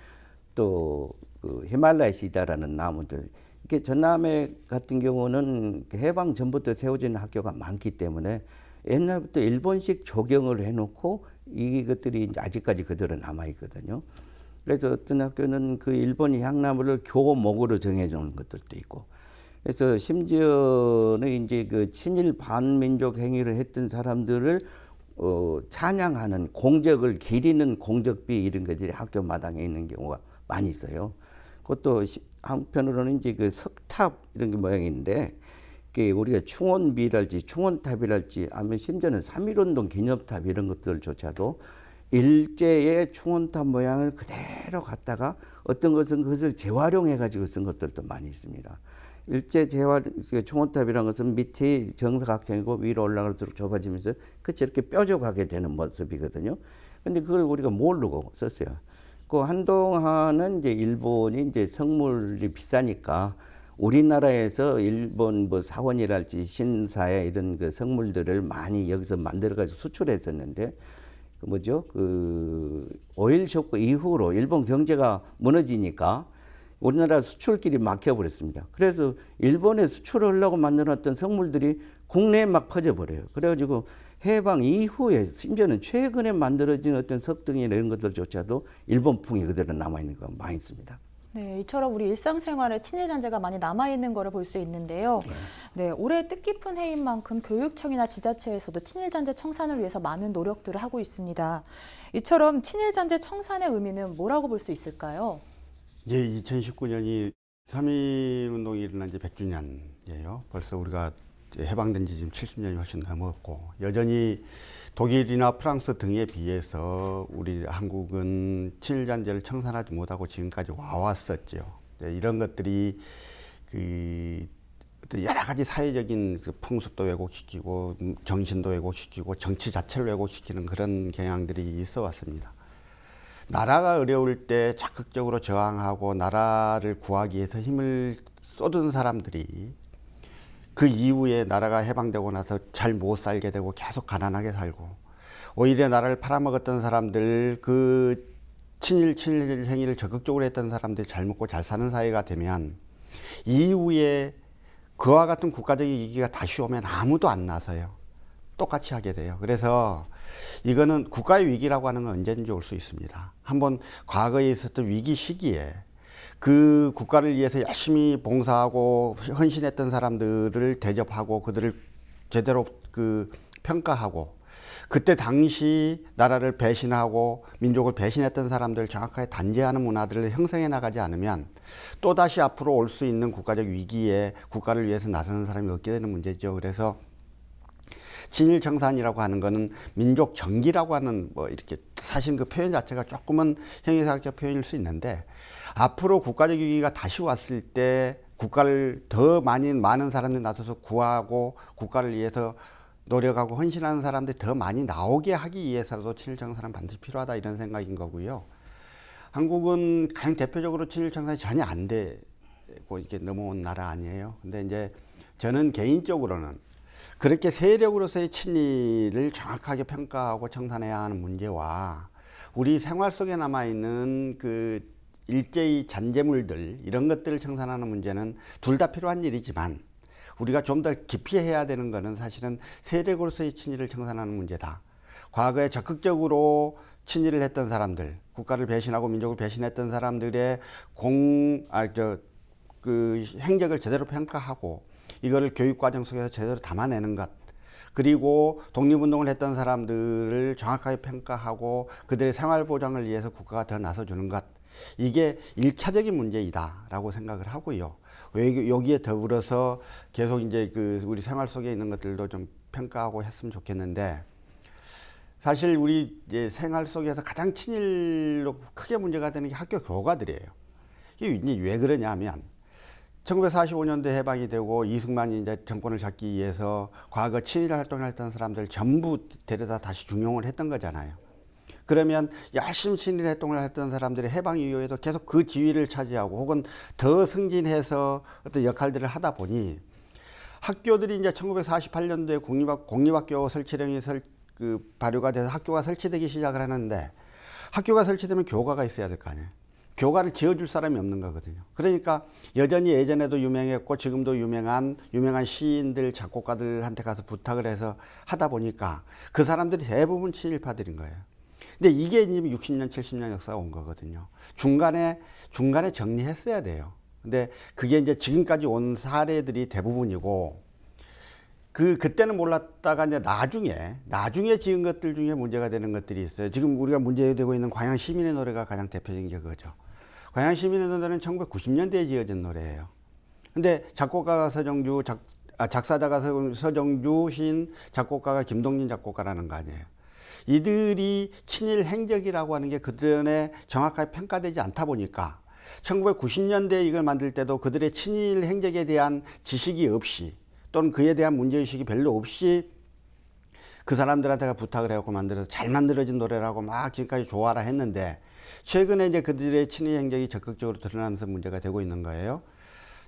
또 그 히말라야 시다라는 나무들. 이게 전남에 같은 경우는 해방 전부터 세워진 학교가 많기 때문에 옛날부터 일본식 조경을 해놓고 이것들이 이제 아직까지 그대로 남아 있거든요. 그래서 어떤 학교는 그 일본 향나무를 교목으로 정해주는 것들도 있고, 그래서 심지어는 이제 그 친일 반민족 행위를 했던 사람들을 찬양하는 공적을 기리는 공적비 이런 것들이 학교 마당에 있는 경우가 많이 있어요. 그것도 한편으로는 이제 그 석탑 이런 게 모양인데, 우리가 충원비랄지 충원탑이랄지 아니면 심지어는 3.1운동 기념탑 이런 것들조차도 일제의 충원탑 모양을 그대로 갖다가 어떤 것은 그것을 재활용해 가지고 쓴 것들도 많이 있습니다. 일제 충원탑이라는 것은 밑이 정사각형이고 위로 올라갈수록 좁아지면서 끝이 이렇게 뾰족하게 되는 모습이거든요. 근데 그걸 우리가 모르고 썼어요. 그 한동안은 이제 일본이 이제 성물이 비싸니까 우리나라에서 일본 뭐 사원이랄지 신사에 이런 그 성물들을 많이 여기서 만들어가지고 수출했었는데, 그 오일 쇼크 이후로 일본 경제가 무너지니까 우리나라 수출길이 막혀버렸습니다. 그래서 일본에 수출하려고 만들었던 성물들이 국내에 막 퍼져버려요. 그래가지고 해방 이후에 심지어는 최근에 만들어진 어떤 석등이나 이런 것들조차도 일본풍이 그대로 남아있는 거 많이 있습니다.
네, 이처럼 우리 일상생활에 친일 잔재가 많이 남아있는 거를 볼 수 있는데요. 네, 올해 뜻깊은 해인 만큼 교육청이나 지자체에서도 친일 잔재 청산을 위해서 많은 노력들을 하고 있습니다. 이처럼 친일 잔재 청산의 의미는 뭐라고 볼 수 있을까요?
예, 2019년이 3.1운동이 일어난 지 100주년이에요. 벌써 우리가 해방된 지 지금 70년이 훨씬 넘었고, 여전히 독일이나 프랑스 등에 비해서 우리 한국은 친일 잔재를 청산하지 못하고 지금까지 와왔었죠. 이런 것들이 여러 가지 사회적인 풍습도 왜곡시키고 정신도 왜곡시키고 정치 자체를 왜곡시키는 그런 경향들이 있어 왔습니다. 나라가 어려울 때 적극적으로 저항하고 나라를 구하기 위해서 힘을 쏟은 사람들이 그 이후에 나라가 해방되고 나서 잘 못 살게 되고 계속 가난하게 살고, 오히려 나라를 팔아먹었던 사람들, 그 친일 행위를 적극적으로 했던 사람들이 잘 먹고 잘 사는 사회가 되면 이후에 그와 같은 국가적인 위기가 다시 오면 아무도 안 나서요. 똑같이 하게 돼요. 그래서 이거는 국가의 위기라고 하는 건 언제든지 올 수 있습니다. 한번 과거에 있었던 위기 시기에 그 국가를 위해서 열심히 봉사하고 헌신했던 사람들을 대접하고 그들을 제대로 평가하고 그때 당시 나라를 배신하고 민족을 배신했던 사람들을 정확하게 단죄하는 문화들을 형성해 나가지 않으면 또다시 앞으로 올 수 있는 국가적 위기에 국가를 위해서 나서는 사람이 없게 되는 문제죠. 그래서 친일청산이라고 하는 거는 민족 정기라고 하는 뭐 이렇게 사실 그 표현 자체가 조금은 형이사학적 표현일 수 있는데 앞으로 국가적 위기가 다시 왔을 때 국가를 더 많은 사람들이 나서서 구하고 국가를 위해서 노력하고 헌신하는 사람들이 더 많이 나오게 하기 위해서라도 친일청산은 반드시 필요하다 이런 생각인 거고요. 한국은 가장 대표적으로 친일청산이 전혀 안 되고 이렇게 넘어온 나라 아니에요. 근데 이제 저는 개인적으로는 그렇게 세력으로서의 친일을 정확하게 평가하고 청산해야 하는 문제와 우리 생활 속에 남아있는 그 일제히 잔재물들 이런 것들을 청산하는 문제는 둘 다 필요한 일이지만 우리가 좀 더 깊이 해야 되는 것은 사실은 세력으로서의 친일을 청산하는 문제다. 과거에 적극적으로 친일을 했던 사람들, 국가를 배신하고 민족을 배신했던 사람들의 그 행적을 제대로 평가하고 이거를 교육과정 속에서 제대로 담아내는 것, 그리고 독립운동을 했던 사람들을 정확하게 평가하고 그들의 생활보장을 위해서 국가가 더 나서주는 것, 이게 1차적인 문제이다라고 생각을 하고요. 왜 여기에 더불어서 계속 이제 그 우리 생활 속에 있는 것들도 좀 평가하고 했으면 좋겠는데 사실 우리 이제 생활 속에서 가장 친일로 크게 문제가 되는 게 학교 교과들이에요. 이게 이제 왜 그러냐 하면 1945년도에 해방이 되고 이승만이 이제 정권을 잡기 위해서 과거 친일 활동을 했던 사람들 전부 데려다 다시 중용을 했던 거잖아요. 그러면 열심히 친일 활동을 했던 사람들이 해방 이후에도 계속 그 지위를 차지하고 혹은 더 승진해서 어떤 역할들을 하다 보니 학교들이 이제 1948년도에 공립학교 설치령이 발효가 돼서 학교가 설치되기 시작을 하는데 학교가 설치되면 교과가 있어야 될 거 아니에요. 교과를 지어줄 사람이 없는 거거든요. 그러니까 여전히 예전에도 유명했고 지금도 유명한 시인들, 작곡가들한테 가서 부탁을 해서 하다 보니까 그 사람들이 대부분 친일파들인 거예요. 근데 이게 이미 60년, 70년 역사가 온 거거든요. 중간에 정리했어야 돼요. 근데 그게 이제 지금까지 온 사례들이 대부분이고 그때는 몰랐다가 이제 나중에 지은 것들 중에 문제가 되는 것들이 있어요. 지금 우리가 문제되고 있는 광양 시민의 노래가 가장 대표적인 게 그거죠. 광양 시민의 노래는 1990년대에 지어진 노래예요. 근데 작곡가가 작사자가 서정주, 시인, 작곡가가 김동진 작곡가라는 거 아니에요. 이들이 친일 행적이라고 하는 게 그전에 정확하게 평가되지 않다 보니까 1990년대에 이걸 만들 때도 그들의 친일 행적에 대한 지식이 없이 또는 그에 대한 문제의식이 별로 없이 그 사람들한테 부탁을 해갖고 만들어서 잘 만들어진 노래라고 막 지금까지 좋아라 했는데 최근에 이제 그들의 친일 행적이 적극적으로 드러나면서 문제가 되고 있는 거예요.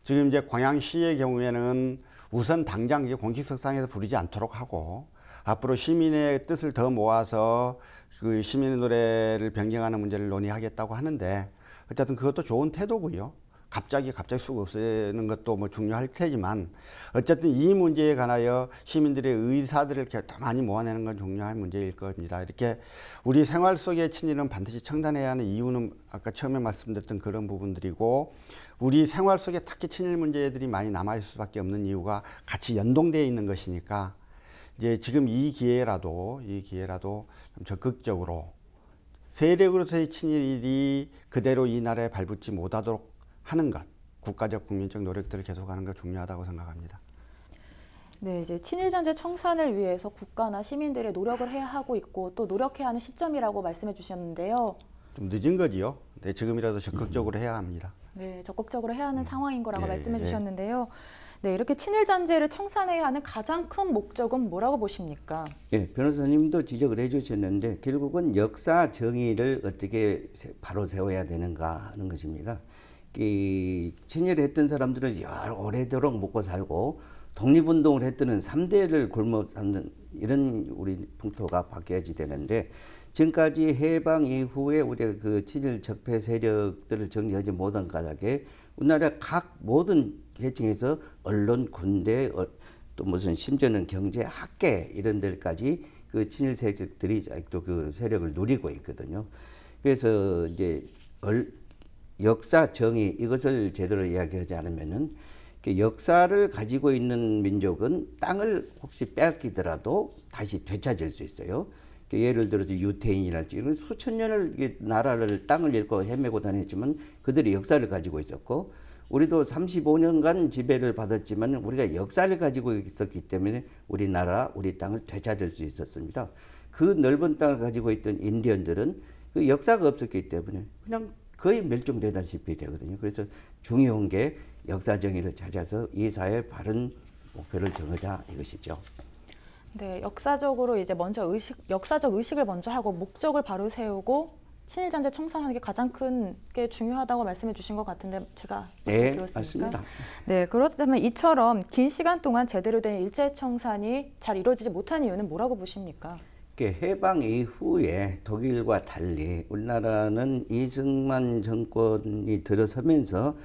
지금 이제 광양시의 경우에는 우선 당장 이제 공식석상에서 부르지 않도록 하고 앞으로 시민의 뜻을 더 모아서 그 시민의 노래를 변경하는 문제를 논의하겠다고 하는데 어쨌든 그것도 좋은 태도고요. 갑자기 쑥 없애는 것도 뭐 중요할 테지만 어쨌든 이 문제에 관하여 시민들의 의사들을 더 많이 모아내는 건 중요한 문제일 겁니다. 이렇게 우리 생활 속의 친일은 반드시 청산해야 하는 이유는 아까 처음에 말씀드렸던 그런 부분들이고 우리 생활 속에 특히 친일 문제들이 많이 남아있을 수밖에 없는 이유가 같이 연동되어 있는 것이니까 이제 지금 이 기회라도 좀 적극적으로 세력으로서의 친일이 그대로 이 나라에 발붙지 못하도록 하는 것, 국가적 국민적 노력들을 계속하는 것 중요하다고 생각합니다.
네, 이제 친일전제 청산을 위해서 국가나 시민들의 노력을 해야 하고 있고 또 노력해야 하는 시점이라고 말씀해 주셨는데요.
좀 늦은 거지요. 네, 지금이라도 적극적으로 해야 합니다.
네, 적극적으로 해야 하는 상황인 거라고
네,
말씀해
네.
주셨는데요. 네, 이렇게 친일전제를 청산해야 하는 가장 큰 목적은 뭐라고 보십니까?
예, 변호사님도 지적을 해주셨는데 결국은 역사 정의를 어떻게 바로 세워야 되는가 하는 것입니다. 친일했던 사람들은 오래도록 먹고 살고 독립운동을 했던 3대를 굶어 삼는 이런 우리 풍토가 바뀌어야지 되는데 지금까지 해방 이후에 우리가 그 친일 적폐 세력들을 정리하지 못한 까닭에 우리나라 각 모든 계층에서 언론, 군대, 또 무슨 심지어는 경제, 학계 이런 데까지 그 친일 세력들이 아직도 그 세력을 누리고 있거든요. 그래서 이제 역사 정의 이것을 제대로 이야기하지 않으면은 역사를 가지고 있는 민족은 땅을 혹시 빼앗기더라도 다시 되찾을 수 있어요. 예를 들어서 유태인이랄지 이런 수천 년을 나라를 땅을 잃고 헤매고 다녔지만 그들이 역사를 가지고 있었고, 우리도 35년간 지배를 받았지만 우리가 역사를 가지고 있었기 때문에 우리나라, 우리 땅을 되찾을 수 있었습니다. 그 넓은 땅을 가지고 있던 인디언들은 그 역사가 없었기 때문에 그냥 거의 멸종되다시피 되거든요. 그래서 중요한 게 역사 정의를 찾아서 이 사회의 바른 목표를 정하자 이것이죠.
네, 역사적으로 이제 먼저 역사적 의식을 먼저 하고 목적을 바로 세우고 친일 잔재 청산하는 게 가장 큰 게 중요하다고 말씀해 주신 것 같은데 제가
네,
들었습니까?
맞습니다.
네, 그렇다면 이처럼 긴 시간 동안 제대로 된 일제 청산이 잘 이루어지지 못한 이유는 뭐라고 보십니까?
해방 이후에 독일과 달리 우리나라는 이승만 정권이 들어서면서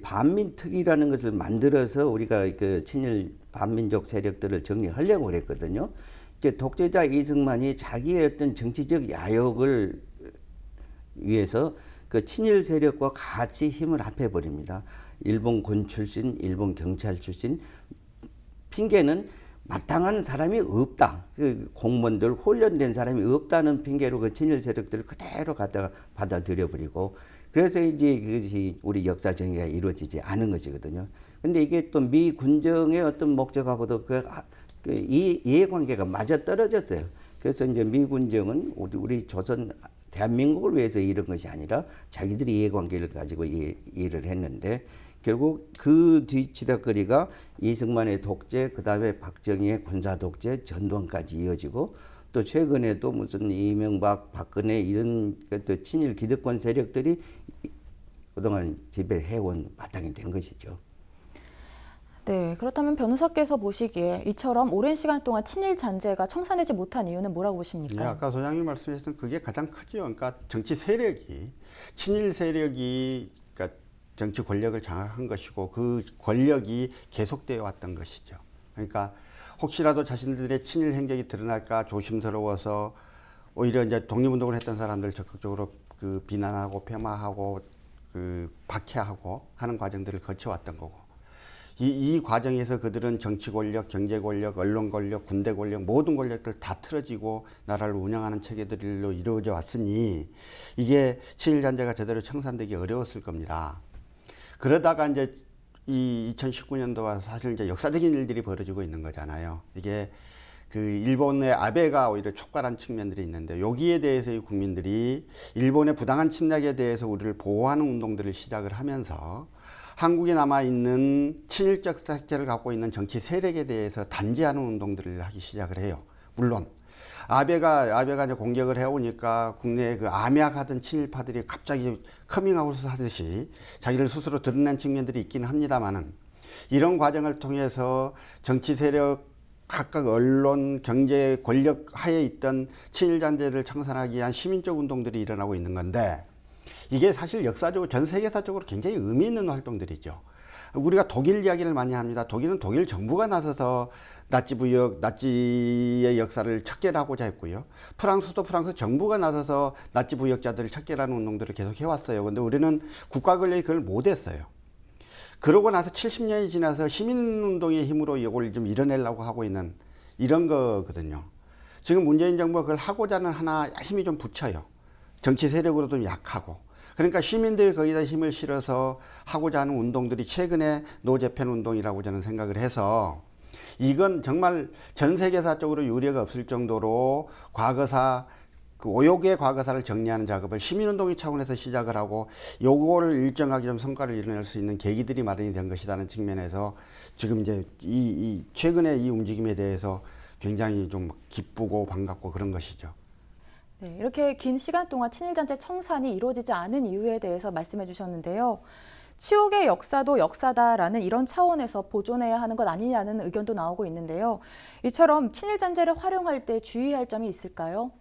반민특위라는 것을 만들어서 우리가 그 친일 반민족 세력들을 정리하려고 그랬거든요. 독재자 이승만이 자기의 어떤 정치적 야욕을 위해서 그 친일 세력과 같이 힘을 합해버립니다. 일본 군 출신, 일본 경찰 출신, 핑계는 마땅한 사람이 없다. 그 공무원들 훈련된 사람이 없다는 핑계로 그 친일 세력들을 그대로 갖다가 받아들여 버리고, 그래서 이제 그것이 우리 역사 정의가 이루어지지 않은 것이거든요. 근데 이게 또 미 군정의 어떤 목적하고도 이해관계가 맞아 떨어졌어요. 그래서 이제 미 군정은 우리 조선 대한민국을 위해서 이런 것이 아니라 자기들이 이해관계를 가지고 일을 했는데, 결국 그 뒤치다거리가 이승만의 독재, 그 다음에 박정희의 군사독재, 전두환까지 이어지고, 또 최근에도 무슨 이명박, 박근혜 이런 또 친일 기득권 세력들이 그동안 지배를 해온 바탕이 된 것이죠.
네, 그렇다면 변호사께서 보시기에 이처럼 오랜 시간 동안 친일 잔재가 청산되지 못한 이유는 뭐라고 보십니까?
네, 아까 소장님 말씀하셨던 그게 가장 크죠. 그러니까 정치 세력이, 친일 세력이 그러니까 정치 권력을 장악한 것이고 그 권력이 계속되어 왔던 것이죠. 그러니까 혹시라도 자신들의 친일 행적이 드러날까 조심스러워서 오히려 이제 독립운동을 했던 사람들 적극적으로 그 비난하고 폄하하고 그 박해하고 하는 과정들을 거쳐왔던 거고, 이 과정에서 그들은 정치 권력, 경제 권력, 언론 권력, 군대 권력, 모든 권력들 다 틀어지고 나라를 운영하는 체계들로 이루어져 왔으니 이게 친일 잔재가 제대로 청산되기 어려웠을 겁니다. 그러다가 이제 이 2019년도가 사실 이제 역사적인 일들이 벌어지고 있는 거잖아요. 이게 그 일본의 아베가 오히려 촉발한 측면들이 있는데, 여기에 대해서 이 국민들이 일본의 부당한 침략에 대해서 우리를 보호하는 운동들을 시작을 하면서 한국에 남아있는 친일적 색채를 갖고 있는 정치 세력에 대해서 단죄하는 운동들을 하기 시작을 해요. 물론 아베가 이제 공격을 해오니까 국내에 그 암약하던 친일파들이 갑자기 커밍아웃을 하듯이 자기를 스스로 드러낸 측면들이 있기는 합니다만은, 이런 과정을 통해서 정치 세력, 각각 언론, 경제 권력 하에 있던 친일 잔재를 청산하기 위한 시민적 운동들이 일어나고 있는 건데, 이게 사실 역사적으로 전 세계사적으로 굉장히 의미 있는 활동들이죠. 우리가 독일 이야기를 많이 합니다. 독일은 독일 정부가 나서서 나치 부역, 나치의 역사를 척결하고자 했고요. 프랑스도 프랑스 정부가 나서서 나치 부역자들을 척결하는 운동들을 계속 해왔어요. 그런데 우리는 국가 권력이 그걸 못했어요. 그러고 나서 70년이 지나서 시민운동의 힘으로 이걸 좀 이뤄내려고 하고 있는 이런 거거든요. 지금 문재인 정부가 그걸 하고자 하나 힘이 좀 붙여요. 정치 세력으로 좀 약하고. 그러니까 시민들이 거기다 힘을 실어서 하고자 하는 운동들이 최근에 노재팬 운동이라고 저는 생각을 해서, 이건 정말 전 세계사적으로 유례가 없을 정도로 과거사, 그 오욕의 과거사를 정리하는 작업을 시민운동의 차원에서 시작을 하고, 요거를 일정하게 좀 성과를 이뤄낼 수 있는 계기들이 마련이 된 것이라는 측면에서 지금 이제 이 최근에 이 움직임에 대해서 굉장히 좀 기쁘고 반갑고 그런 것이죠.
네, 이렇게 긴 시간 동안 친일 잔재 청산이 이루어지지 않은 이유에 대해서 말씀해 주셨는데요. 치욕의 역사도 역사다라는 이런 차원에서 보존해야 하는 것 아니냐는 의견도 나오고 있는데요. 이처럼 친일 잔재를 활용할 때 주의할 점이 있을까요?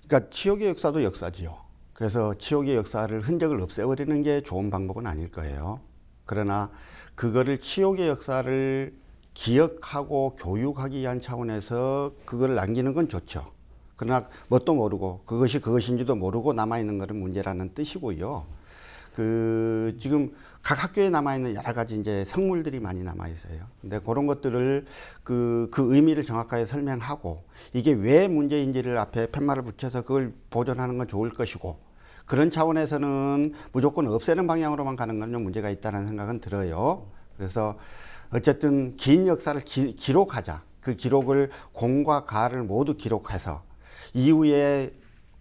그러니까 치욕의 역사도 역사지요. 그래서 치욕의 역사를 흔적을 없애버리는 게 좋은 방법은 아닐 거예요. 그러나 그거를 치욕의 역사를 기억하고 교육하기 위한 차원에서 그걸 남기는 건 좋죠. 그러나 뭣도 모르고 그것이 그것인지도 모르고 남아있는 것은 문제라는 뜻이고요. 지금 각 학교에 남아 있는 여러 가지 이제 성물들이 많이 남아 있어요. 근데 그런 것들을 그 의미를 정확하게 설명하고 이게 왜 문제인지를 앞에 팻말을 붙여서 그걸 보존하는 건 좋을 것이고, 그런 차원에서는 무조건 없애는 방향으로만 가는 건 좀 문제가 있다는 생각은 들어요. 그래서 어쨌든 긴 역사를 기록하자. 그 기록을 공과 가를 모두 기록해서 이후에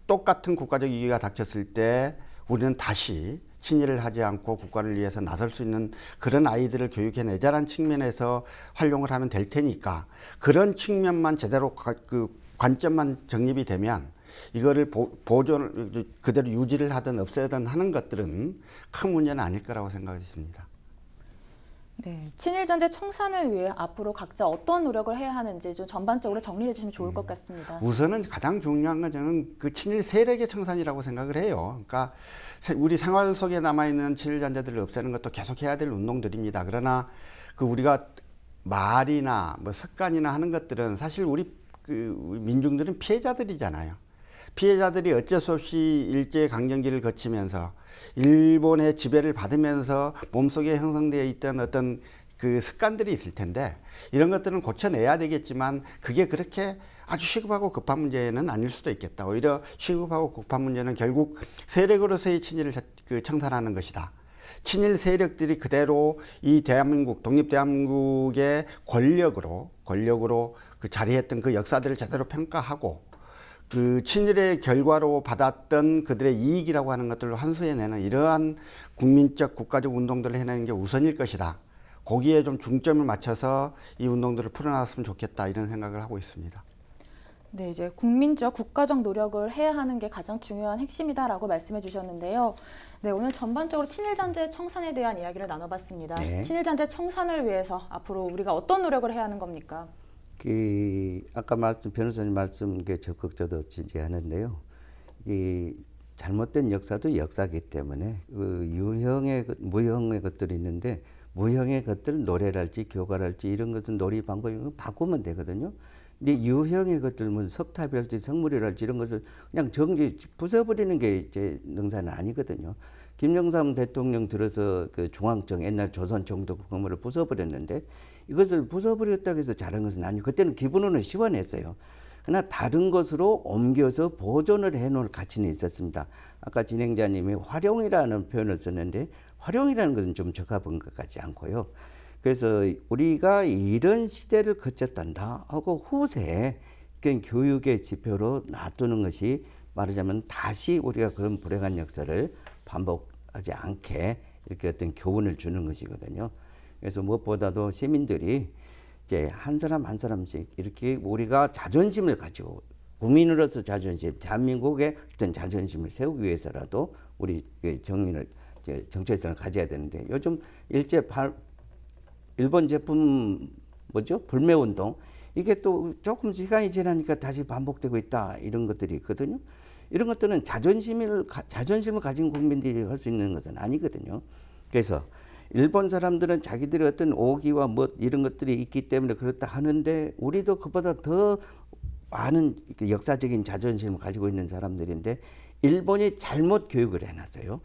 똑같은 국가적 위기가 닥쳤을 때 우리는 다시 친일을 하지 않고 국가를 위해서 나설 수 있는 그런 아이들을 교육해내자라는 측면에서 활용을 하면 될 테니까, 그런 측면만 제대로 그 관점만 정립이 되면 이거를 보존을 그대로 유지를 하든 없애든 하는 것들은 큰 문제는 아닐 거라고 생각했습니다.
네, 친일잔재 청산을 위해 앞으로 각자 어떤 노력을 해야 하는지 좀 전반적으로 정리해 주시면 좋을 것 같습니다.
우선은 가장 중요한 건 저는 그 친일 세력의 청산이라고 생각을 해요. 그러니까 우리 생활 속에 남아있는 친일잔재들을 없애는 것도 계속해야 될 운동들입니다. 그러나 그 우리가 말이나 뭐 습관이나 하는 것들은 사실 우리 민중들은 피해자들이잖아요. 피해자들이 어쩔 수 없이 일제강점기를 거치면서 일본의 지배를 받으면서 몸속에 형성되어 있던 어떤 그 습관들이 있을 텐데, 이런 것들은 고쳐내야 되겠지만 그게 그렇게 아주 시급하고 급한 문제는 아닐 수도 있겠다. 오히려 시급하고 급한 문제는 결국 세력으로서의 친일을 청산하는 것이다. 친일 세력들이 그대로 이 대한민국, 독립대한민국의 권력으로 그 자리했던 그 역사들을 제대로 평가하고 그 친일의 결과로 받았던 그들의 이익이라고 하는 것들을 환수해내는 이러한 국민적 국가적 운동들을 해내는 게 우선일 것이다. 거기에 좀 중점을 맞춰서 이 운동들을 풀어나갔으면 좋겠다, 이런 생각을 하고 있습니다.
네, 이제 국민적 국가적 노력을 해야 하는 게 가장 중요한 핵심이다라고 말씀해 주셨는데요. 네, 오늘 전반적으로 친일잔재 청산에 대한 이야기를 나눠봤습니다.
네.
친일잔재 청산을 위해서 앞으로 우리가 어떤 노력을 해야 하는 겁니까?
아까 변호사님 말씀 적극적으로 지지하는데요. 이 잘못된 역사도 역사이기 때문에 유형의 무형의 것들이 있는데, 무형의 것들 노래랄지 교가랄지 이런 것은 놀이 방법이 바꾸면 되거든요. 근데 유형의 것들 뭐 석탑이랄지 성물이랄지 이런 것을 그냥 정지 부숴버리는 게 제 능사는 아니거든요. 김영삼 대통령 들어서 그 중앙청 옛날 조선 총독 건물을 부숴버렸는데, 이것을 부숴버렸다고 해서 잘한 것은 아니고, 그때는 기분으로는 시원했어요. 그러나 다른 것으로 옮겨서 보존을 해놓을 가치는 있었습니다. 아까 진행자님이 활용이라는 표현을 썼는데, 활용이라는 것은 좀 적합한 것 같지 않고요. 그래서 우리가 이런 시대를 거쳤단다 하고 후세에 교육의 지표로 놔두는 것이, 말하자면 다시 우리가 그런 불행한 역사를 반복하지 않게 이렇게 어떤 교훈을 주는 것이거든요. 그래서 무엇보다도 시민들이 이제 한 사람 한 사람씩 이렇게 우리가 자존심을 가지고, 국민으로서 자존심, 대한민국의 어떤 자존심을 세우기 위해서라도 우리 정체성을 가져야 되는데, 요즘 일본 제품 불매운동, 이게 또 조금 시간이 지나니까 다시 반복되고 있다, 이런 것들이 있거든요. 이런 것들은 자존심을 가진 국민들이 할 수 있는 것은 아니거든요. 그래서 일본 사람들은 자기들의 어떤 오기와 이런 것들이 있기 때문에 그렇다 하는데, 우리도 그보다 더 많은 역사적인 자존심을 가지고 있는 사람들인데, 일본이 잘못 교육을 해놨어요.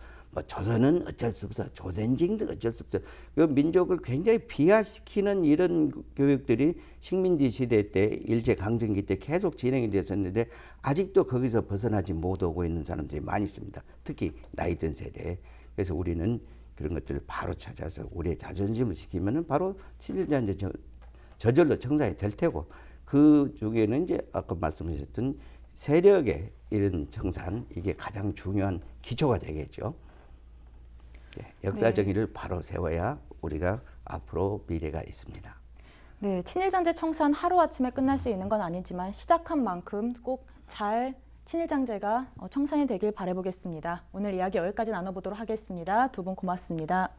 조선은 어쩔 수 없어, 조선징도 어쩔 수 없어. 그 민족을 굉장히 비하시키는 이런 교육들이 식민지 시대 때, 일제강점기 때 계속 진행이 됐었는데, 아직도 거기서 벗어나지 못하고 있는 사람들이 많이 있습니다. 특히 나이 든 세대. 그래서 우리는 그런 것들을 바로 찾아서 우리의 자존심을 지키면은 바로 친일잔재 저절로 청산이 될 테고, 그 중에는 이제 아까 말씀하셨던 세력의 이런 청산, 이게 가장 중요한 기초가 되겠죠. 역사적 일을 바로 세워야 우리가 앞으로 미래가 있습니다.
네, 친일잔재 청산 하루아침에 끝날 수 있는 건 아니지만 시작한 만큼 꼭 잘 친일잔재가 청산이 되길 바라보겠습니다. 오늘 이야기 여기까지 나눠보도록 하겠습니다. 두 분 고맙습니다.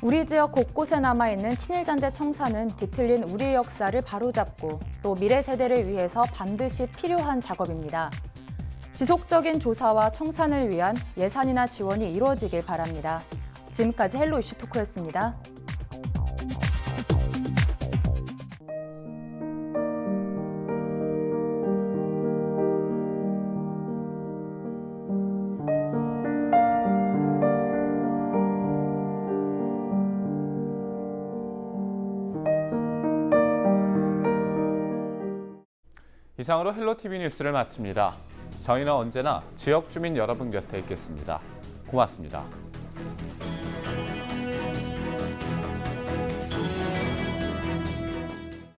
우리 지역 곳곳에 남아있는 친일잔재 청산은 뒤틀린 우리의 역사를 바로잡고 또 미래 세대를 위해서 반드시 필요한 작업입니다. 지속적인 조사와 청산을 위한 예산이나 지원이 이루어지길 바랍니다. 지금까지 헬로 이슈 토크였습니다.
이상으로 헬로티비 뉴스를 마칩니다. 저희는 언제나 지역 주민 여러분 곁에 있겠습니다. 고맙습니다.